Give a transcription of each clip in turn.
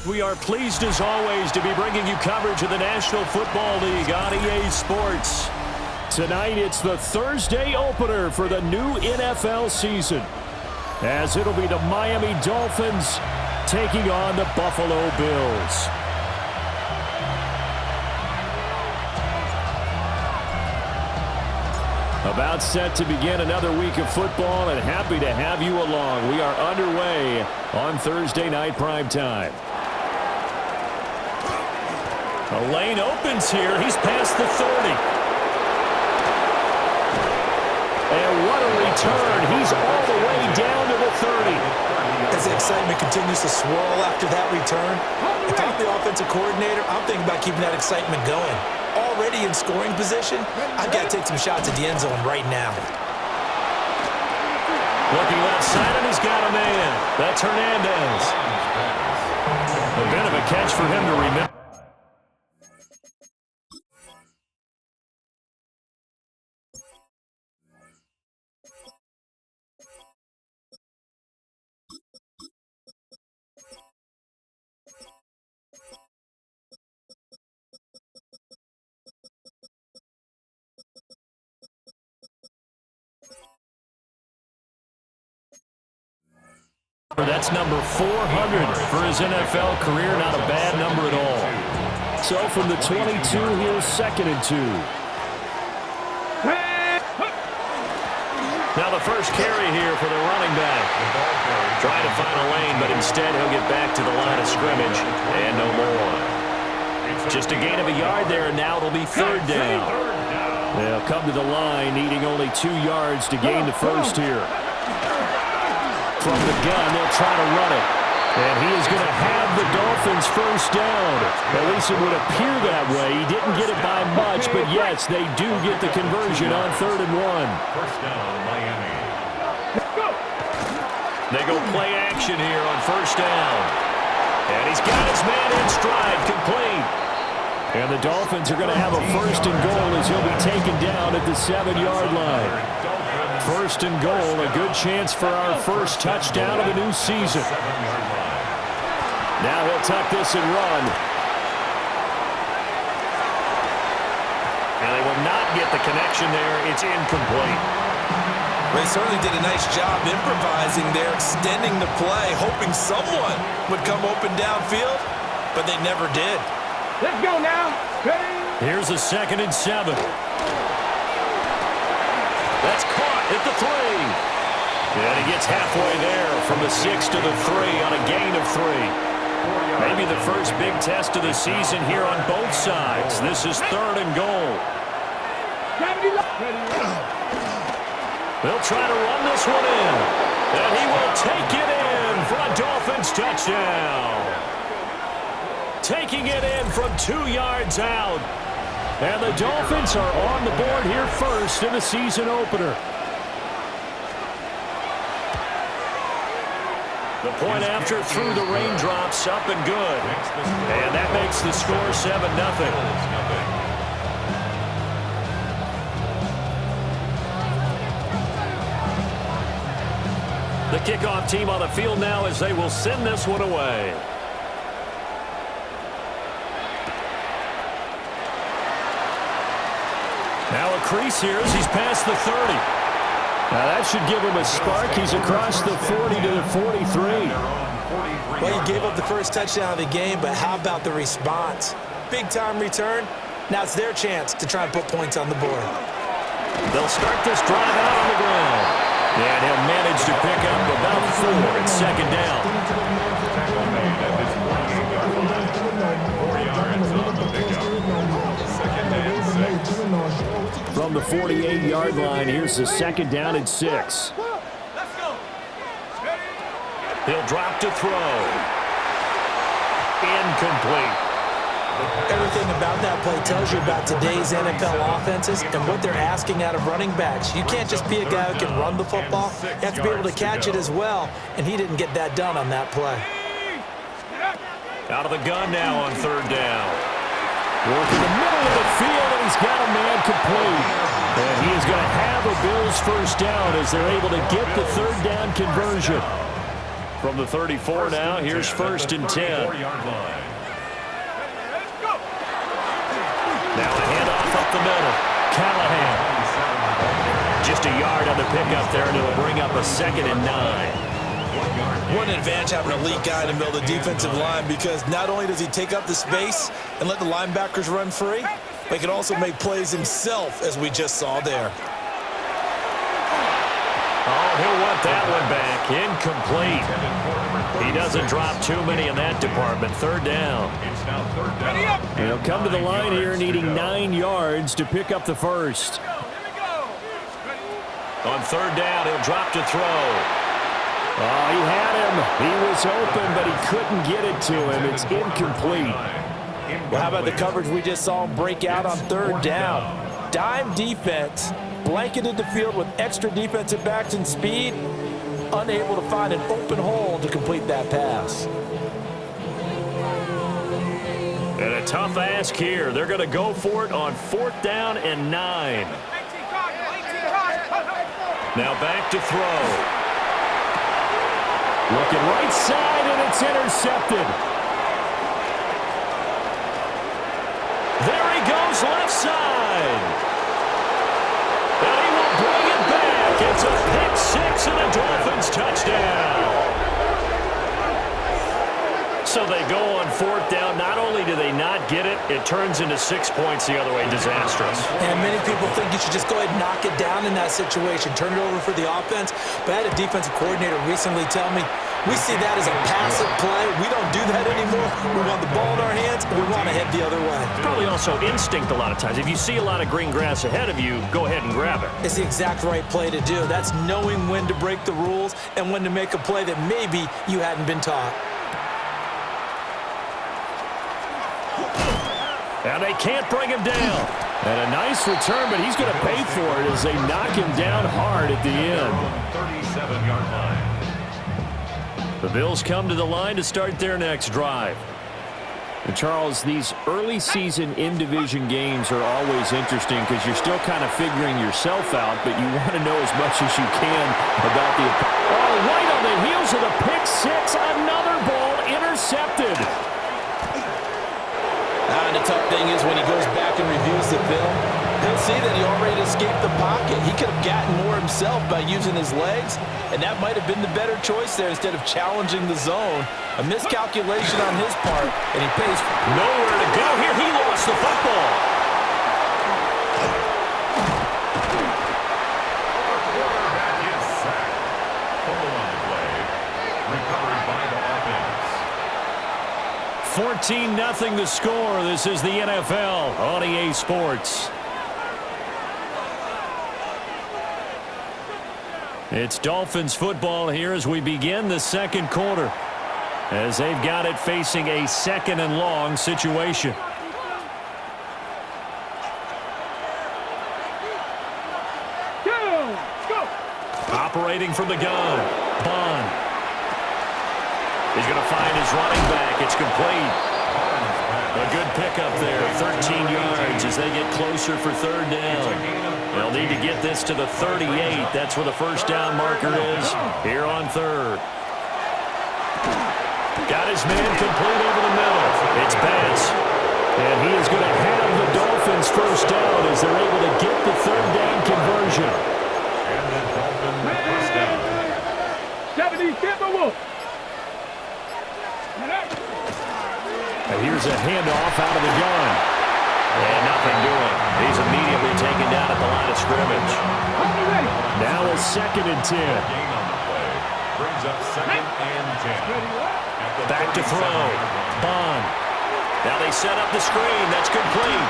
We are pleased as always to be bringing you coverage of the National Football League on EA Sports. Tonight it's the Thursday opener for the new NFL season, as it'll be the Miami Dolphins taking on the Buffalo Bills. About set to begin another week of football, and happy to have you along. We are underway on Thursday night primetime. The lane opens here. He's past the 30. And what a return. He's all the way down to the 30. As the excitement continues to swirl after that return, if I'm the offensive coordinator, I'm thinking about keeping that excitement going. Already in scoring position, I've got to take some shots at the end zone right now. Looking left side, and he's got a man. That's Hernandez. A bit of a catch for him to remember. That's number 400 for his NFL career. Not a bad number at all. So from the 22, here's 2nd and 2. Now the first carry here for the running back. Trying to find a lane, but instead he'll get back to the line of scrimmage and no more. Just a gain of a yard there, and now it'll be 3rd down. They'll come to the line, needing only 2 yards to gain the first here. From the gun, they'll try to run it. And he is going to have the Dolphins first down. At least it would appear that way. He didn't get it by much, but yes, they do get the conversion on 3rd and 1. First down, Miami. They go play action here on 1st down. And he's got his man in stride, complete. And the Dolphins are going to have a 1st and goal as he'll be taken down at the 7-yard line. 1st and goal, a good chance for our first touchdown of the new season. Now he'll tuck this and run. And they will not get the connection there. It's incomplete. They certainly did a nice job improvising there, extending the play, hoping someone would come open downfield, but they never did. Let's go now. Ready? Here's a 2nd and 7. That's caught at the 3. And he gets halfway there from the 6 to the 3 on a gain of 3. Maybe the first big test of the season here on both sides. This is 3rd and goal. They'll try to run this one in. And he will take it in for a Dolphins touchdown. Taking it in from 2 yards out. And the Dolphins are on the board here first in the season opener. The point after through the raindrops, up and good. And that makes the score 7-0. The kickoff team on the field now as they will send this one away. Now a crease here as he's past the 30. Now that should give him a spark. He's across the 40 to the 43. Well, he gave up the first touchdown of the game, but how about the response? Big-time return. Now it's their chance to try and put points on the board. They'll start this drive out on the ground. And he'll manage to pick up about 4 at 2nd down. 4 yards on the pickup. 2nd and 6. From the 48-yard line, here's the 2nd down and 6. He'll drop to throw. Incomplete. Everything about that play tells you about today's NFL offenses and what they're asking out of running backs. You can't just be a guy who can run the football. You have to be able to catch it as well, and he didn't get that done on that play. Out of the gun now on 3rd down. Working the middle of the field, and he's got a man complete. And he is going to have a Bills first down as they're able to get the 3rd down conversion. From the 34 now, here's 1st and 10. Now a handoff up the middle. Callahan. Just a yard on the pickup there, and it'll bring up a 2nd and 9. What an advantage having an elite guy in the middle of the defensive line, because not only does he take up the space and let the linebackers run free, but he can also make plays himself, as we just saw there. Oh, he'll want that one back. Incomplete. He doesn't drop too many in that department. 3rd down. He'll come to the line here needing 9 yards to pick up the first. On 3rd down, he'll drop to throw. Oh, he had him. He was open, but he couldn't get it to him. It's incomplete. Well, how about the coverage we just saw him break out on 3rd down? Dime defense, blanketed the field with extra defensive backs and speed, unable to find an open hole to complete that pass. And a tough ask here. They're going to go for it on 4th down and 9. Now back to throw. Looking right side, and it's intercepted. There he goes, left side. And he will bring it back. It's a pick 6 and a Dolphins touchdown. So they go on 4th down. Not only do they not get it, it turns into 6 points the other way. Disastrous. And many people think you should just go ahead and knock it down in that situation, turn it over for the offense. But I had a defensive coordinator recently tell me, we see that as a passive play. We don't do that anymore. We want the ball in our hands, and we want to head the other way. Probably also instinct a lot of times. If you see a lot of green grass ahead of you, go ahead and grab it. It's the exact right play to do. That's knowing when to break the rules and when to make a play that maybe you hadn't been taught. And they can't bring him down. And a nice return, but he's going to pay for it as they knock him down hard at the end. 37-yard line. The Bills come to the line to start their next drive. And Charles, these early season in-division games are always interesting because you're still kind of figuring yourself out, but you want to know as much as you can about the... Oh, right on the heels of the pick 6, another ball intercepted. And the tough thing is when he goes back and reviews the film, he'll see that he already escaped the pocket. He could have gotten more himself by using his legs, and that might have been the better choice there instead of challenging the zone. A miscalculation on his part, and he pays. Nowhere to go here. He lost the football. Quarterback is sacked. Fumble on the play. Recovered by the offense. 14-0 the score. This is the NFL on EA Sports. It's Dolphins football here as we begin the second quarter, as they've got it facing a 2nd and long situation. Go! Operating from the gun, Bond. He's going to find his running back. It's complete. A good pickup there, 13 yards as they get closer for 3rd down. They'll need to get this to the 38. That's where the first down marker is here on 3rd. Got his man complete over the middle. It's Bass. And he is going to have the Dolphins first down as they're able to get the 3rd down conversion. And the Dolphins first down. 70, get the wolf. And here's a handoff out of the gun. And nothing doing. He's immediately taken down at the line of scrimmage. Now a 2nd and 10. Gain on the play. Brings up 2nd and 10. Back to throw. Bond. Now they set up the screen. That's complete.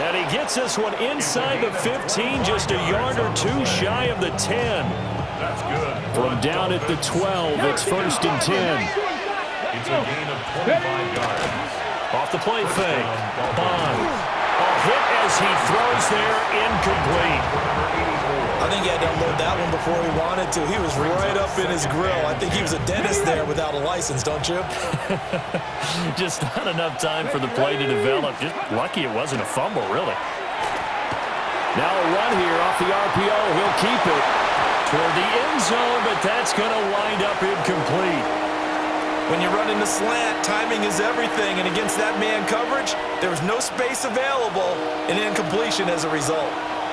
And he gets this one inside the 15, just a yard or 2 shy of the 10. That's good. From down at the 12, it's 1st and 10. It's a gain of 25 yards. Off the play fake. Bond. A hit as he throws there, incomplete. I think he had to unload that one before he wanted to. He was right up in his grill. I think he was a dentist there without a license, don't you? Just not enough time for the play to develop. Just lucky it wasn't a fumble, really. Now a run here off the RPO. He'll keep it. toward the end zone, but that's going to wind up incomplete. When you run in the slant, timing is everything, and against that man coverage, there was no space available, and incompletion as a result.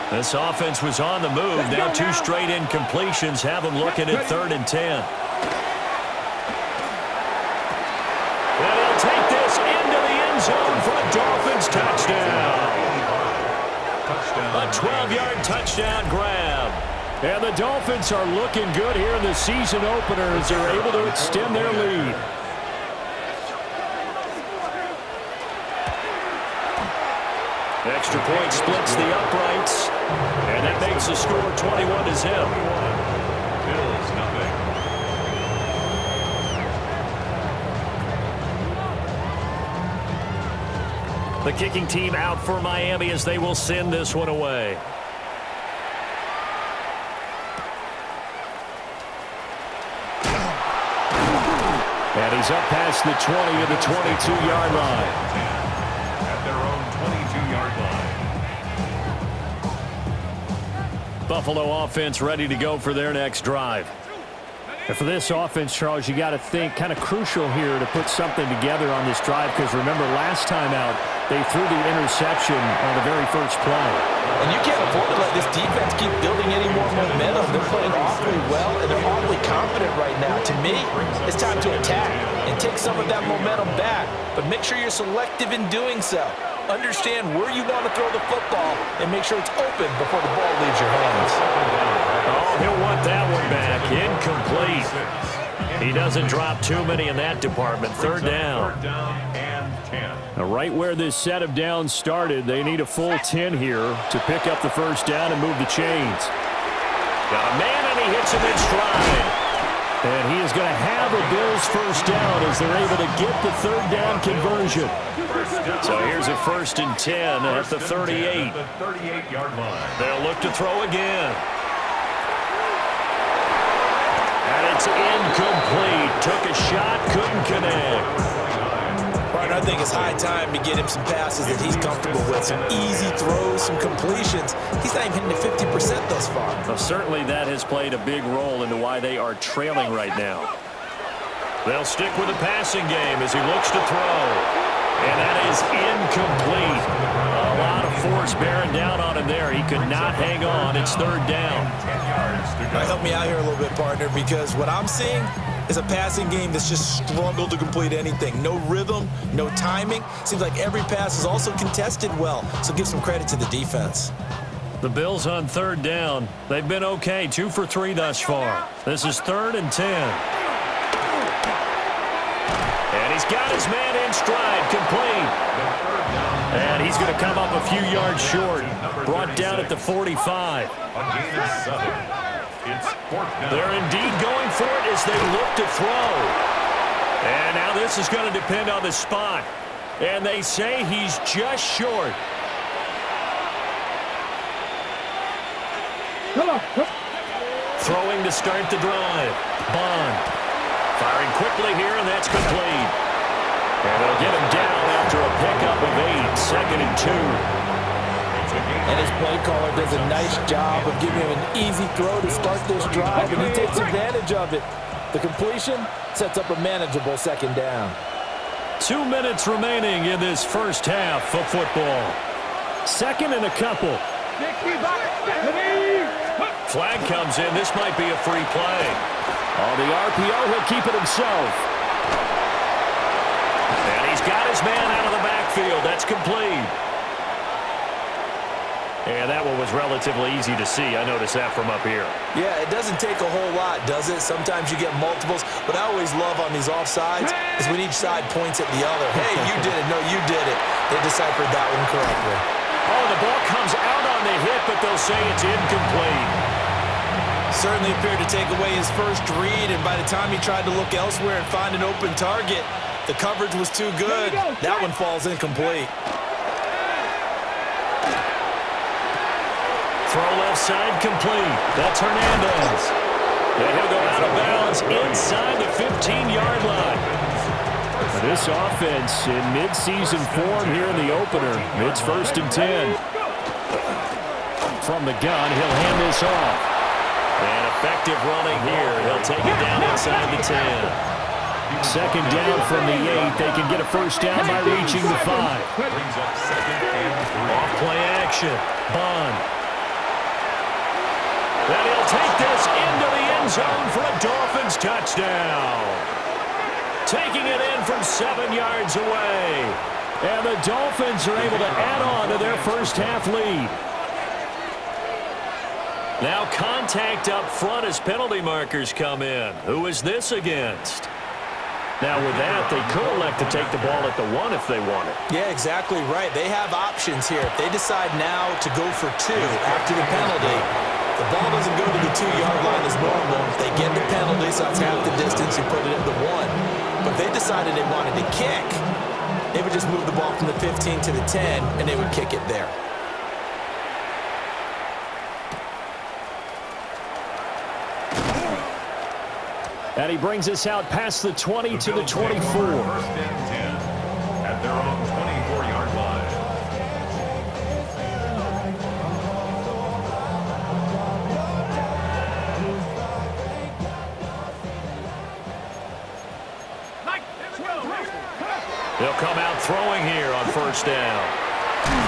This offense was on the move. Now 2 straight incompletions have them looking at 3rd and 10. And he'll take this into the end zone for a Dolphins touchdown. A 12-yard touchdown grab. And the Dolphins are looking good here in the season opener as they're able to extend their lead. Extra point splits the uprights, and that makes the score 21-0. Bills nothing. The kicking team out for Miami as they will send this one away. And he's up past the 20 of the 22-yard line. At their own 22-yard line. Buffalo offense ready to go for their next drive. And for this offense, Charles, you got to think kind of crucial here to put something together on this drive because remember last time out they threw the interception on the very first play. And you can't afford to let this defense keep building any more momentum. They're playing awfully well, and they're awfully confident right now. To me, it's time to attack and take some of that momentum back, but make sure you're selective in doing so. Understand where you want to throw the football and make sure it's open before the ball leaves your hands. Oh, he'll want that one back. Incomplete. He doesn't drop too many in that department. 3rd down. 3rd down and 10. Now, right where this set of downs started, they need a full 10 here to pick up the first down and move the chains. Got a man, and he hits him in stride. And he is going to have a Bills first down as they're able to get the 3rd down conversion. So here's a 1st and 10 at the 38. The 38-yard line. They'll look to throw again. And it's incomplete. Took a shot, couldn't connect. Partner, I think it's high time to get him some passes that he's comfortable with. Some easy throws, some completions. He's not even hitting the 50% thus far. Well, certainly that has played a big role into why they are trailing right now. They'll stick with the passing game as he looks to throw. And that is incomplete. A lot of force bearing down on him there. He could not hang on. It's 3rd down. 10 yards to All go. right, help me out here a little bit, partner, because what I'm seeing is a passing game that's just struggled to complete anything. No rhythm, no timing. Seems like every pass is also contested well, so give some credit to the defense. The Bills on 3rd down. They've been okay, 2 for 3 thus far. This is 3rd and 10. And he's got his man in stride, complete. And he's going to come up a few yards short. Brought down at the 45. A gain of 7. It's 4th down. They're indeed going for it as they look to throw. And now this is going to depend on the spot. And they say he's just short. Throwing to start the drive. Bond. Firing quickly here, and that's complete. And they'll get him down after a pickup of 8. 2nd and 2. And his play caller does a nice job of giving him an easy throw to start this drive, and he takes advantage of it. The completion sets up a manageable 2nd down. 2 minutes remaining in this first half of football. 2nd and a couple. Flag comes in. This might be a free play. On the RPO, he'll keep it himself. And he's got his man out of the backfield. That's complete. And that one was relatively easy to see. I noticed that from up here. Yeah, it doesn't take a whole lot, does it? Sometimes you get multiples. What I always love on these offsides is when each side points at the other. Hey, you did it. No, you did it. They deciphered that one correctly. Oh, the ball comes out on the hit, but they'll say it's incomplete. Certainly appeared to take away his first read, and by the time he tried to look elsewhere and find an open target, the coverage was too good. That one falls incomplete. Throw left side complete. That's Hernandez. And he'll go out of bounds inside the 15-yard line. This offense in midseason form here in the opener. It's 1st and 10. From the gun, he'll hand this off. And a Effective running here. He'll take it down inside the 10. Second down from the 8. They can get a first down by reaching the 5. Brings up second and 3. Off play action. Bond. And he'll take this into the end zone for a Dolphins touchdown. Taking it in from 7 yards away. And the Dolphins are able to add on to their first half lead. Now contact up front as penalty markers come in. Who is this against? Now with that, they could elect to take the ball at the 1 if they wanted. Yeah, exactly right. They have options here. If they decide now to go for 2 after the penalty, the ball doesn't go to the 2-yard line as normal. They get the penalty, so it's half the distance. You put it at the 1. But if they decided they wanted to kick, they would just move the ball from the 15 to the 10, and they would kick it there. And he brings us out past the 20 to the 24. First and 10 at their own 24-yard line. They'll come out throwing here on first down.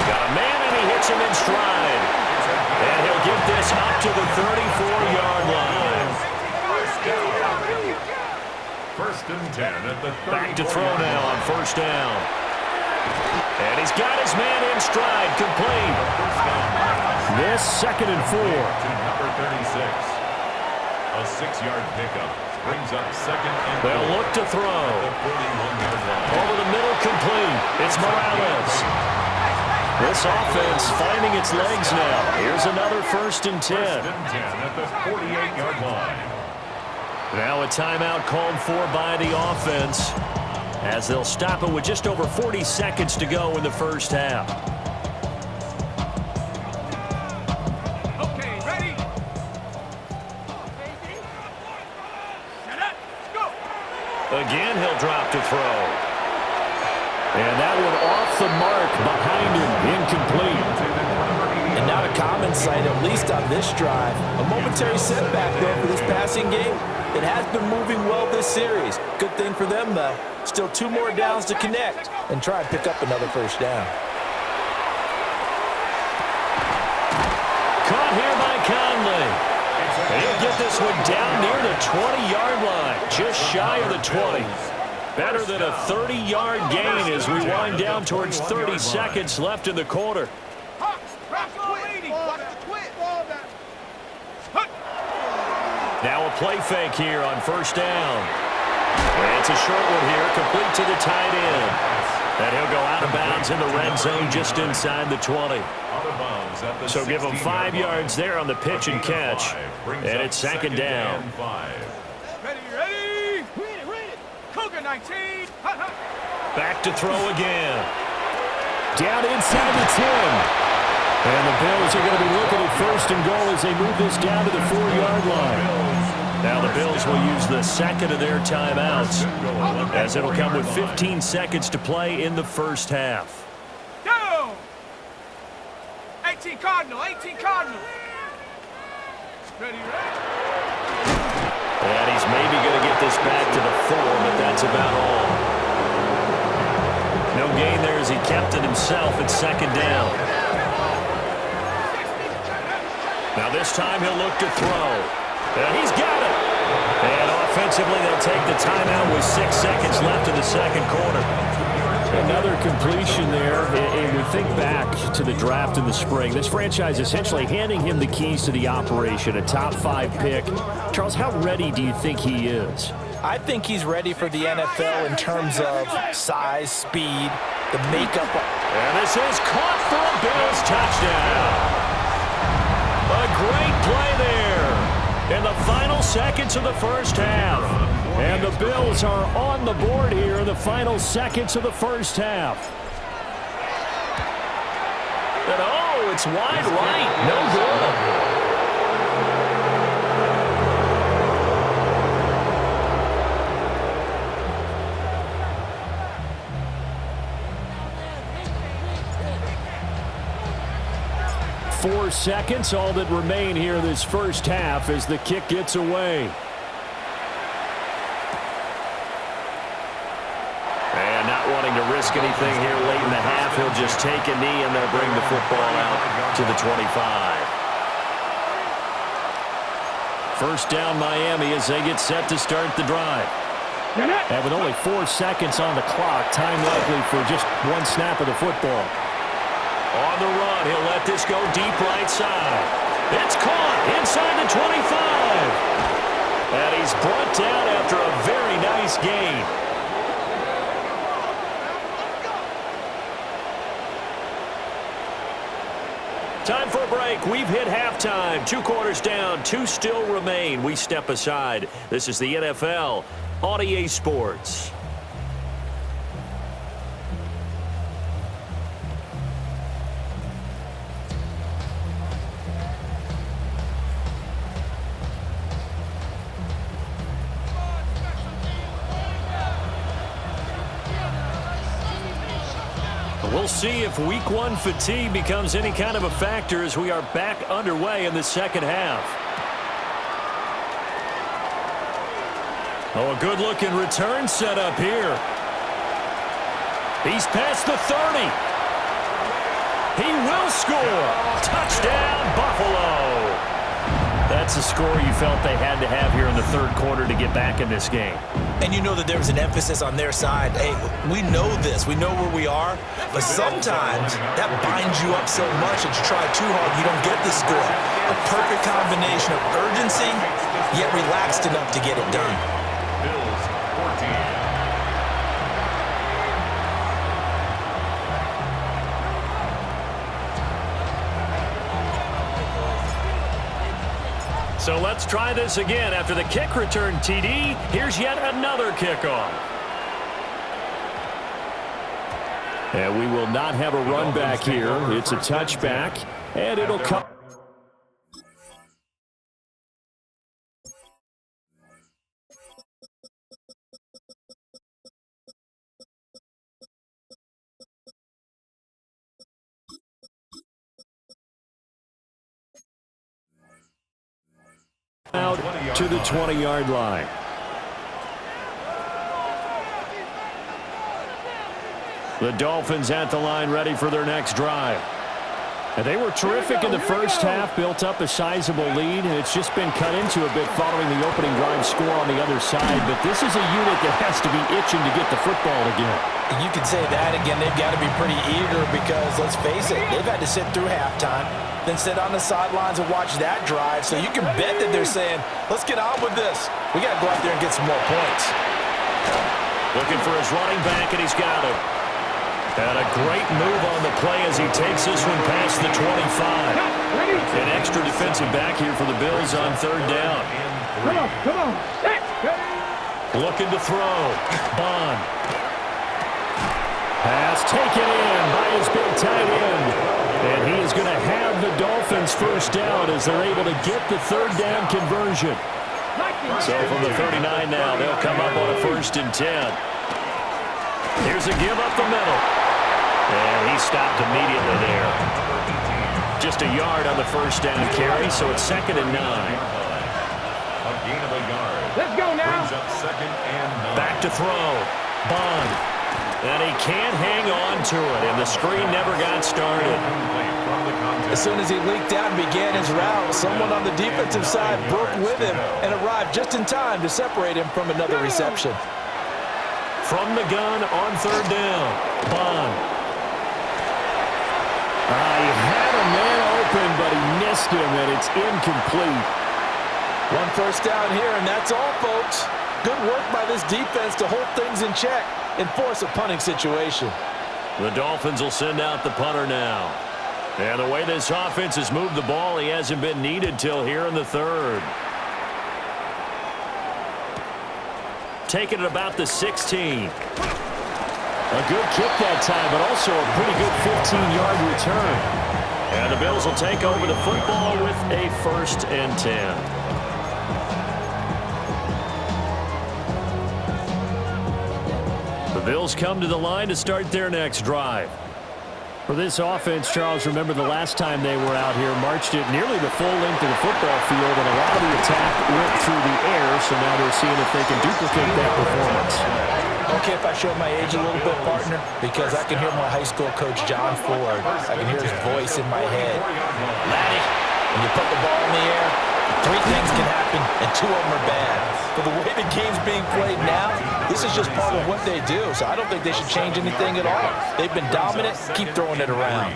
Got a man, and he hits him in stride. And he'll get this up to the 34-yard line. First and 10 at the 34. Back to throw now on first down. And he's got his man in stride, complete. This second and 4. To number 36. A 6-yard pickup brings up second and 4. They'll look to throw. The 41-yard line. Over the middle, complete. It's Morales. This offense finding its legs now. Here's another first and 10. First and 10 at the 48-yard line. Now a timeout called for by the offense as they'll stop it with just over 40 seconds to go in the first half. Okay, ready? Set up, go! Again, he'll drop to throw. And that one off the mark behind him, incomplete. And not a common sight, at least on this drive. A momentary setback, though, for this passing game. It has been moving well this series. Good thing for them, though. Still 2 more downs to connect and try and pick up another first down. Caught here by Conley. He'll get this one down near the 20-yard line, just shy of the 20. Better than a 30-yard gain as we wind down towards 30 seconds left in the quarter. Now a play fake here on first down. And it's a short one here, complete to the tight end. And he'll go out of bounds in the red zone just inside the 20. So give him 5 yards there on the pitch and catch. And it's second down. Ready? Cougar 19. Back to throw again. Down inside the 10. And the Bills are going to be looking at first and goal as they move this down to the 4-yard line. Now the Bills will use the second of their timeouts as it'll come with 15 seconds to play in the first half. Go! 18 Cardinal, 18 Cardinal. Ready? And he's maybe going to get this back to the 4, but that's about all. No gain there as he kept it himself at second down. Now this time he'll look to throw. And he's got it. And offensively they'll take the timeout with 6 seconds left in the second quarter. Another completion there, and we think back to the draft in the spring. This franchise essentially handing him the keys to the operation, a top 5 pick. Charles, how ready do you think he is? I think he's ready for the NFL in terms of size, speed, the makeup. And this is caught for a Bills touchdown. A great play there in the final seconds of the first half. And the Bills are on the board here in the final seconds of the first half. And oh, it's wide right. No good. 4 seconds, all that remain here this first half as the kick gets away. And not wanting to risk anything here late in the half, he'll just take a knee and they'll bring the football out to the 25. First down Miami as they get set to start the drive. And with only 4 seconds on the clock, time likely for just one snap of the football. On the run, he'll let this go deep right side. It's caught inside the 25. And he's brought down after a very nice gain. Time for a break. We've hit halftime. 2 quarters down. 2 still remain. We step aside. This is the NFL on EA Sports. We'll see if week 1 fatigue becomes any kind of a factor as we are back underway in the second half. Oh, a good-looking return set up here. He's past the 30. He will score. Touchdown, Buffalo. That's the score you felt they had to have here in the third quarter to get back in this game. And you know that there was an emphasis on their side. Hey, we know this. We know where we are. But sometimes that binds you up so much that you try too hard, you don't get the score. A perfect combination of urgency, yet relaxed enough to get it done. Bills 14. So let's try this again. After the kick return TD, here's yet another kickoff. And we will not have a run back here. It's a touchback, and it'll come. Out to the 20-yard line. The Dolphins at the line ready for their next drive. And they were terrific in the first half, built up a sizable lead, and it's just been cut into a bit following the opening drive score on the other side. But this is a unit that has to be itching to get the football again. You can say that again. They've got to be pretty eager because, let's face it, they've had to sit through halftime, then sit on the sidelines and watch that drive. So you can bet that they're saying, let's get on with this. We got to go out there and get some more points. Looking for his running back, and he's got him. And a great move on the play as he takes this one past the 25. An extra defensive back here for the Bills on third down. Come on. Looking to throw. Bond. Pass taken in by his big tight end. And he is going to have the Dolphins first down as they're able to get the third down conversion. So from the 39 now, they'll come up on a 1st and 10. Here's a give up the middle. And he stopped immediately there. Just a yard on the first down carry, so it's 2nd and 9. A gain of a yard. Let's go now. Brings up 2nd and 9. Back to throw. Bond. And he can't hang on to it, and the screen never got started. As soon as he leaked out and began his route, someone on the defensive side broke with him and arrived just in time to separate him from another reception. From the gun on third down. Bond. He had a man open, but he missed him, and it's incomplete. 1 first down here, and that's all, folks. Good work by this defense to hold things in check and force a punting situation. The Dolphins will send out the punter now. And the way this offense has moved the ball, he hasn't been needed till here in the third. Taking it about the 16. A good kick that time, but also a pretty good 15-yard return. And the Bills will take over the football with a 1st and 10. The Bills come to the line to start their next drive. For this offense, Charles, remember the last time they were out here, marched it nearly the full length of the football field, and a lot of the attack went through the air, so now they're seeing if they can duplicate that performance. Okay, if I show my age a little bit, partner, because I can hear my high school coach, John Ford. I can hear his voice in my head. Laddie, when you put the ball in the air, 3 things can happen, and 2 of them are bad. For the way the game's being played now, this is just part of what they do, so I don't think they should change anything at all. They've been dominant. Keep throwing it around.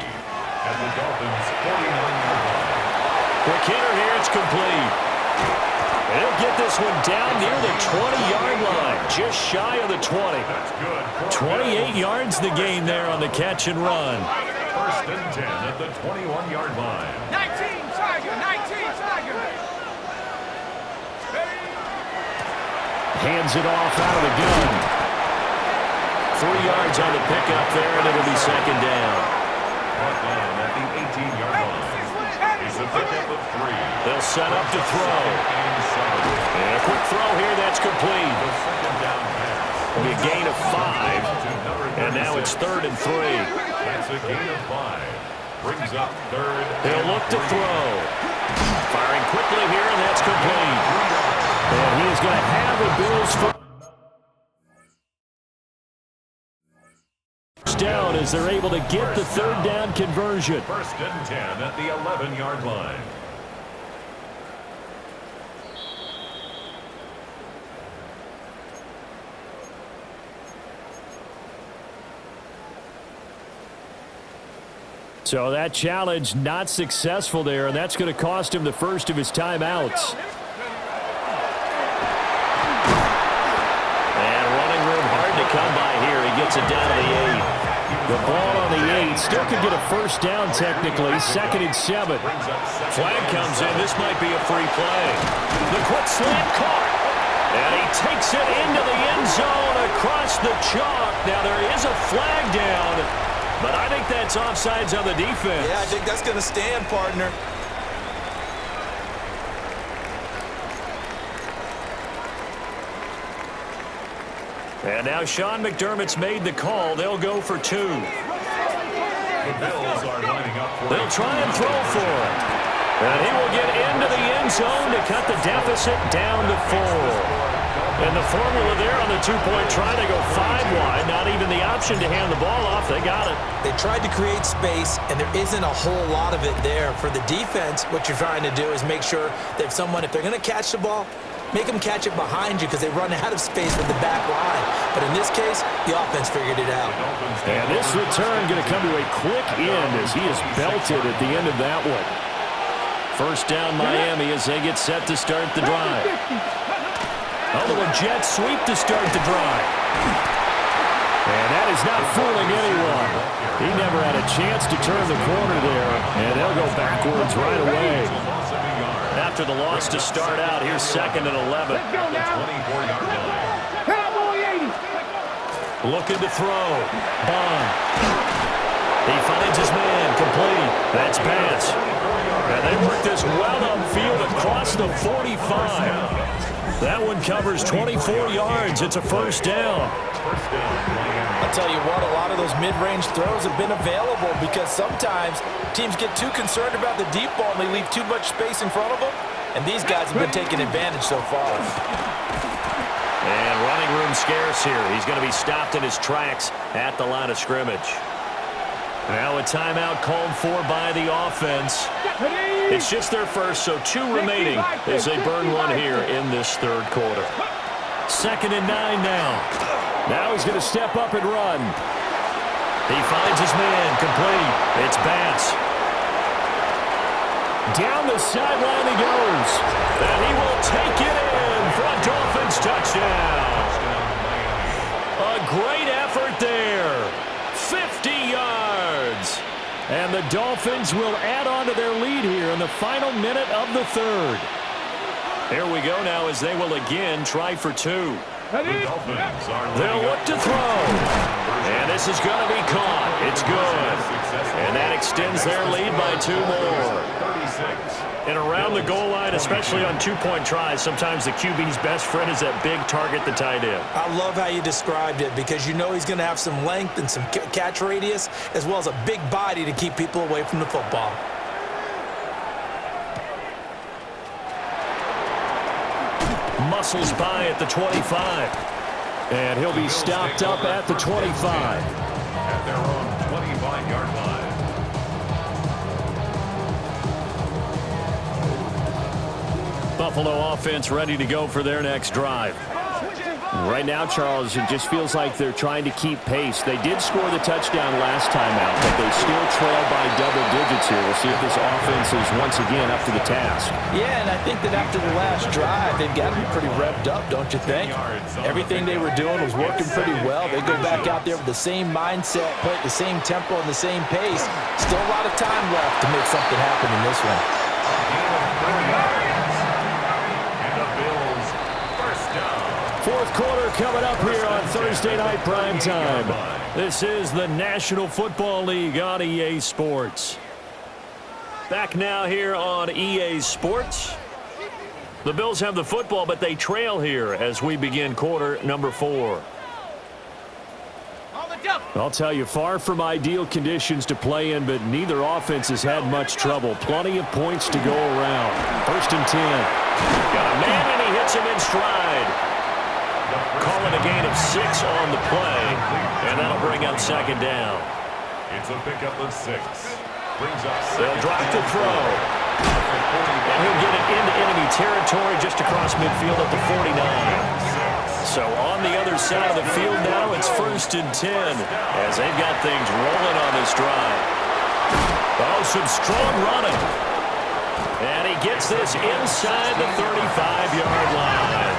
Quick hitter here. It's complete. They'll get this one down near the 20-yard line, just shy of the 20. 28 yards the gain there on the catch and run. First and 10 at the 21-yard line. 19 Tiger, 19 Tiger. Hands it off out of the gun. 3 yards on the pickup there, and it'll be second down. Brought down at the 18-yard line. It's a pickup of 3. They'll set up to throw. And a quick throw here, that's complete. The second down pass. It'll be a gain of 5. And now it's 3rd and 3. That's a gain of 5. Brings up 3rd. They'll look to throw. Firing quickly here, and that's complete. And he is going to have the Bills first down as they're able to get the 3rd down conversion. First and 10 at the 11-yard line. So that challenge not successful there, and that's going to cost him the first of his timeouts. And running room hard to come by here. He gets it down to the 8. The ball on the 8 still could get a first down technically, 2nd and 7. Flag comes in. This might be a free play. The quick slant caught. And he takes it into the end zone across the chalk. Now there is a flag down, but I think that's offsides on the defense. Yeah, I think that's going to stand, partner. And now Sean McDermott's made the call. They'll go for 2. The Bills are lining up for They'll try and throw for it. And he will get into the end zone to cut the deficit down to 4. And the formula there on the 2-point try, they go 5 wide. Not even the option to hand the ball off. They got it. They tried to create space, and there isn't a whole lot of it there. For the defense, what you're trying to do is make sure that if they're going to catch the ball, make them catch it behind you because they run out of space with the back line. But in this case, the offense figured it out. And this return going to come to a quick end as he is belted at the end of that one. First down Miami as they get set to start the drive. A little jet sweep to start the drive. And that is not fooling anyone. He never had a chance to turn the corner there, and they'll go backwards right away. After the loss to start out, here's 2nd and 11. Looking to throw. Bond. He finds his man. Complete. That's pass. And they work this well upfield across the 45. That one covers 24 yards. It's a first down. I'll tell you what, a lot of those mid-range throws have been available because sometimes teams get too concerned about the deep ball and they leave too much space in front of them. And these guys have been taking advantage so far. And running room scarce here. He's going to be stopped in his tracks at the line of scrimmage. Now a timeout called for by the offense. It's just their first, so 2 remaining as they burn one here in this 3rd quarter. 2nd and 9 now. Now he's going to step up and run. He finds his man. Complete. It's Bass. Down the sideline he goes. And he will take it in for a Dolphins touchdown. A great effort there. 50 yards. And the Dolphins will add on to their lead here in the final minute of the 3rd. Here we go now as they will again try for 2. They'll look to throw. And this is going to be caught. It's good. And that extends their lead by 2 more. And around the goal line, especially on two-point tries, sometimes the QB's best friend is that big target, the tight end. I love how you described it because you know he's going to have some length and some catch radius as well as a big body to keep people away from the football. Muscles by at the 25. And he'll be stopped up at the 25. At their own 25-yard line. Buffalo offense ready to go for their next drive. Right now, Charles, it just feels like they're trying to keep pace. They did score the touchdown last time out, but they still trail by double digits here. We'll see if this offense is once again up to the task. Yeah, and I think that after the last drive, they've got to be pretty revved up, don't you think? Everything they were doing was working pretty well. They go back out there with the same mindset, play at the same tempo and the same pace. Still a lot of time left to make something happen in this one. Fourth quarter coming up here on Thursday Night Primetime. This is the National Football League on EA Sports. Back now here on EA Sports. The Bills have the football, but they trail here as we begin quarter number 4. I'll tell you, far from ideal conditions to play in, but neither offense has had much trouble. Plenty of points to go around. First and 10. Got a man, and he hits him in stride. Calling a gain of 6 on the play, and that'll bring up second down. It's a pickup of 6. Brings up They'll drop the throw. And he'll get it into enemy territory just across midfield at the 49. So on the other side of the field now, it's first and 10 as they've got things rolling on this drive. Oh, some strong running. And he gets this inside the 35-yard line.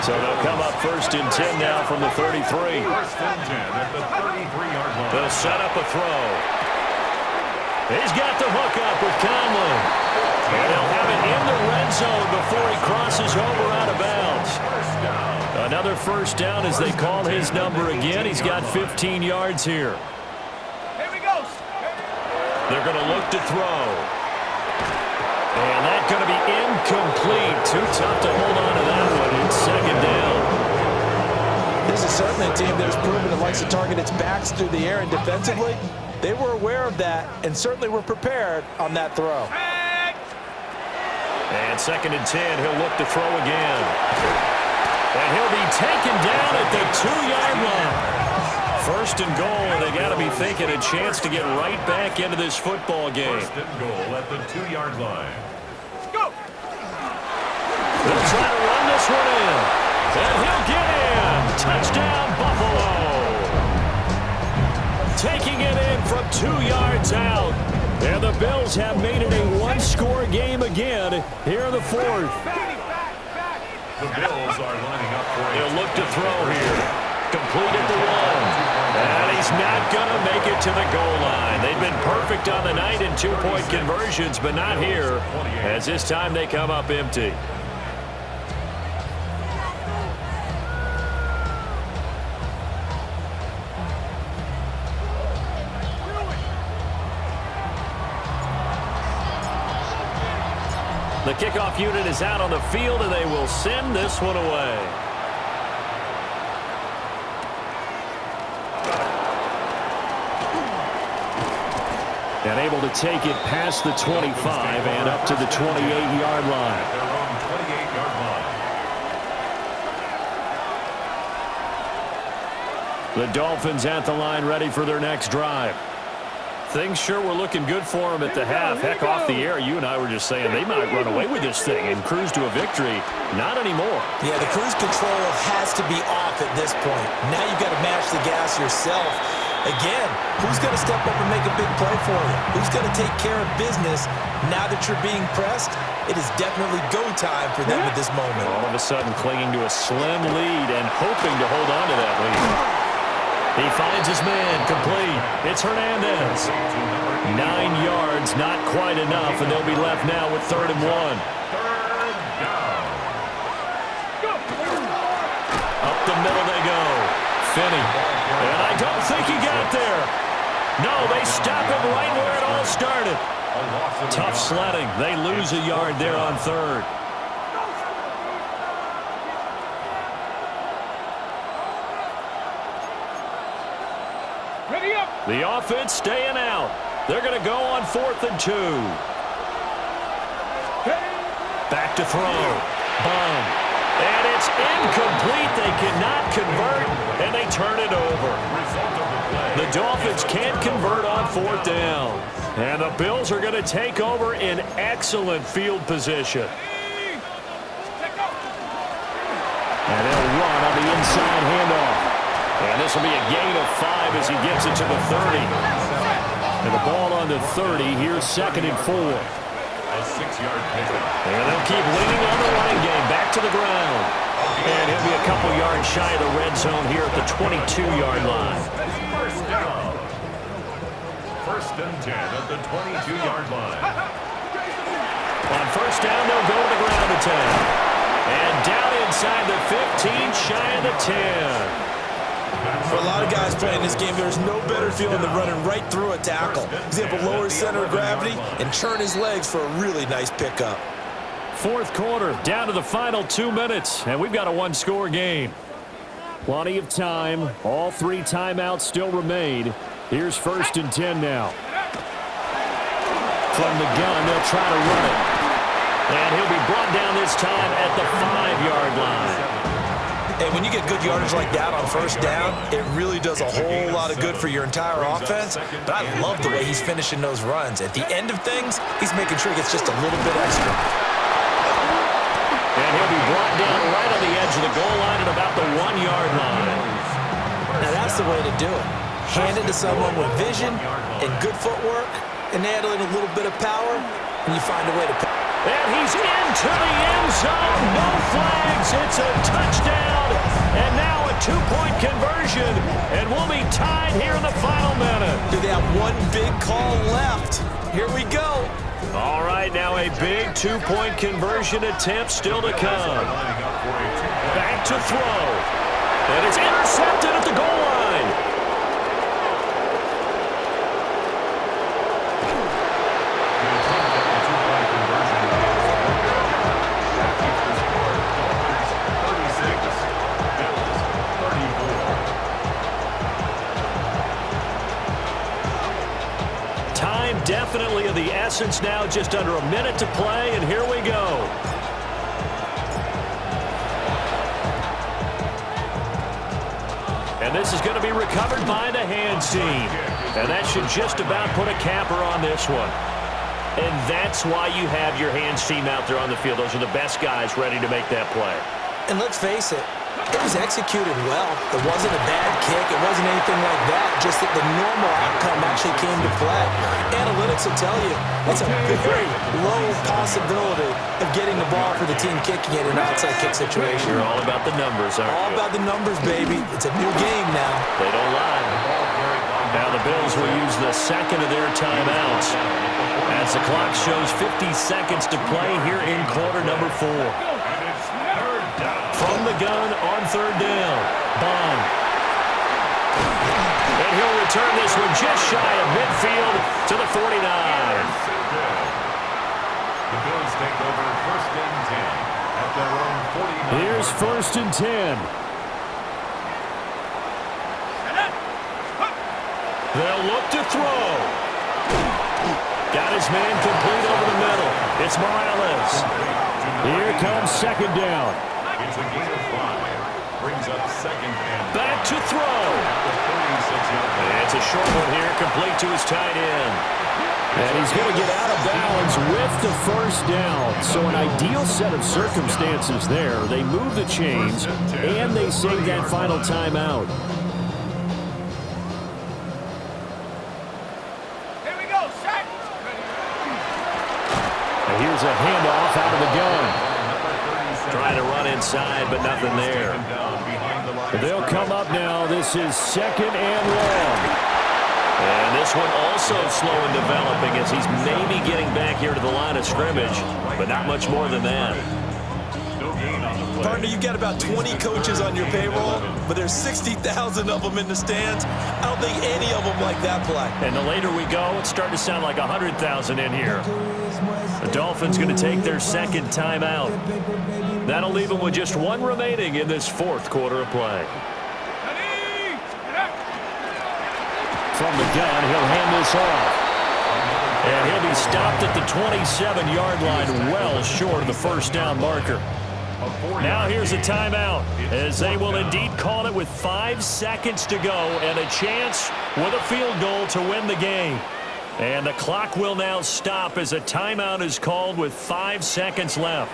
So they'll come up first and 10 now from the 33. First and 10 at the 33-yard line. They'll set up a throw. He's got the hook up with Conley. And he'll have it in the red zone before he crosses over out of bounds. Another first down as they call his number again. He's got 15 yards here. Here we go. They're going to look to throw. And that's going to be incomplete. Too tough to hold on to that one. It's second down. This is certainly a team that has proven it likes to target its backs through the air, and defensively, they were aware of that and certainly were prepared on that throw. And second and 10, he'll look to throw again. And he'll be taken down at the 2-yard line. First and goal, and they got to be thinking a chance to get right back into this football game. First and goal at the 2-yard line. Go. They'll try to run this one in. And he'll get in. Touchdown, Buffalo. Taking it in from 2 yards out. And the Bills have made it a one-score game again here in the fourth. The Bills are lining up for He'll look to throw here. Complete at the 1. And he's not going to make it to the goal line. They've been perfect on the night in two-point conversions, but not here, as this time they come up empty. The kickoff unit is out on the field, and they will send this one away. And able to take it past the 25 and up to the 28-yard line. at their own 28-yard line. The Dolphins at the line ready for their next drive. Things sure were looking good for them at the half. Heck, off the air, you and I were just saying they might run away with this thing and cruise to a victory. Not anymore. Yeah, the cruise control has to be off at this point. Now you've got to mash the gas yourself. Again, who's going to step up and make a big play for you? Who's going to take care of business now that you're being pressed? It is definitely go time for them at this moment. All of a sudden clinging to a slim lead and hoping to hold on to that lead. He finds his man, complete. It's Hernandez. 9 yards, not quite enough, and they'll be left now with 3rd and 1. Third down. Up the middle they go. Finney. And I don't think he got there. No, they stop him right where it all started. Tough sledding. They lose a yard there on third. Ready up. The offense staying out. They're going to go on 4th and 2. Back to throw. Bum. And it's incomplete. They cannot convert, and they turn it over. The Dolphins can't convert on 4th down. And the Bills are going to take over in excellent field position. And they'll run on the inside handoff. And this will be a gain of 5 as he gets it to the 30. And the ball on the 30. Here's 2nd and 4. A 6-yard pickup. And they'll keep leaning on the running game. Back to the ground. And he'll be a couple yards shy of the red zone here at the 22-yard line. First down. 1st and 10 at the 22-yard line. On 1st down, they'll go to the ground attack. And down inside the 15, shy of the 10. For a lot of guys playing this game, there's no better feeling than running right through a tackle. He's able to lower his center of gravity and churn his legs for a really nice pickup. 4th quarter, down to the final 2 minutes, and we've got a one-score game. Plenty of time. All 3 timeouts still remain. Here's 1st and 10 now. From the gun, they'll try to run it. And he'll be brought down this time at the 5-yard line. And when you get good yardage like that on 1st down, it really does a whole lot of good for your entire offense. But I love the way he's finishing those runs. At the end of things, he's making sure he gets just a little bit extra. And he'll be brought down right on the edge of the goal line at about the 1-yard line. Now that's the way to do it. Hand it to someone with vision and good footwork, and add in a little bit of power, and you find a way to pass. And he's into the end zone. No flags. It's a touchdown. And now a 2-point conversion. And we'll be tied here in the final minute. Do they have one big call left? Here we go. All right, now a big 2-point conversion attempt still to come. Back to throw. And it's intercepted at the goal line. Definitely of the essence now, just under a minute to play, and here we go. And this is going to be recovered by the hands team. And that should just about put a capper on this one. And that's why you have your hands team out there on the field. Those are the best guys ready to make that play. And let's face it, it was executed well. It wasn't a bad kick. It wasn't anything like that. Just that the normal outcome actually came to play. Analytics will tell you it's a very low possibility of getting the ball for the team kicking it in an outside kick situation. You're all about the numbers, aren't you? All about the numbers, baby. It's a new game now. They don't lie. Now the Bills will use the 2nd of their timeouts as the clock shows 50 seconds to play here in quarter number 4. From the gun on 3rd down. Bond. And he'll return this one just shy of midfield to the 49. The Bills take over 1st and 10 at their own 49. Here's 1st and 10. They'll look to throw. Got his man complete over the middle. It's Morales. Here comes 2nd down. It's a gain of 5. Brings up 2nd and Back to throw. And it's a short one here, complete to his tight end. And he's going to get out of bounds with the 1st down. So an ideal set of circumstances there. They move the chains, and they save that final timeout. Here we go, set. And here's a handoff out of the gun. Trying to run inside, but nothing there. They'll come up now. This is 2nd and long. And this one also slow in developing as he's maybe getting back here to the line of scrimmage, but not much more than that. No gain on the play. Partner, you got about 20 coaches on your payroll, but there's 60,000 of them in the stands. I don't think any of them like that play. And the later we go, it's starting to sound like 100,000 in here. The Dolphins going to take their second timeout. That'll leave them with just one remaining in this fourth quarter of play. From the gun, he'll hand this off. And he'll be stopped at the 27-yard line, well short of the first down marker. Now here's a timeout, as they will indeed call it with 5 seconds to go and a chance with a field goal to win the game. And the clock will now stop as a timeout is called with 5 seconds left.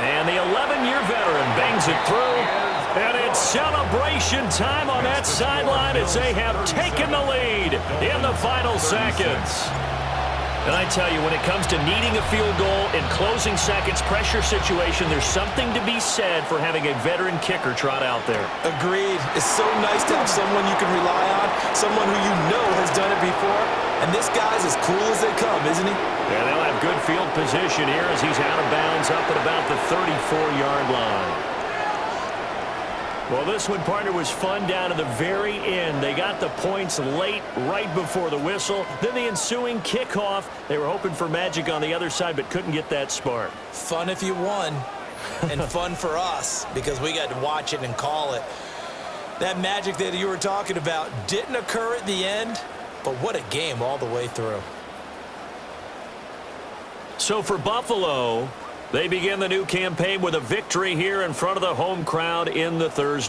And the 11-year veteran bangs it through. And it's celebration time on that sideline as they have taken the lead in the final seconds. And I tell you, when it comes to needing a field goal in closing seconds, pressure situation, there's something to be said for having a veteran kicker trot out there. Agreed. It's so nice to have someone you can rely on, someone who you know has done it before. And this guy's as cool as they come, isn't he? Yeah, they'll have good field position here as he's out of bounds up at about the 34-yard line. Well, this one, partner, was fun down to the very end. They got the points late, right before the whistle. Then the ensuing kickoff. They were hoping for magic on the other side, but couldn't get that spark. Fun if you won, and fun for us because we got to watch it and call it. That magic that you were talking about didn't occur at the end, but what a game all the way through. So for Buffalo, they begin the new campaign with a victory here in front of the home crowd in the Thursday.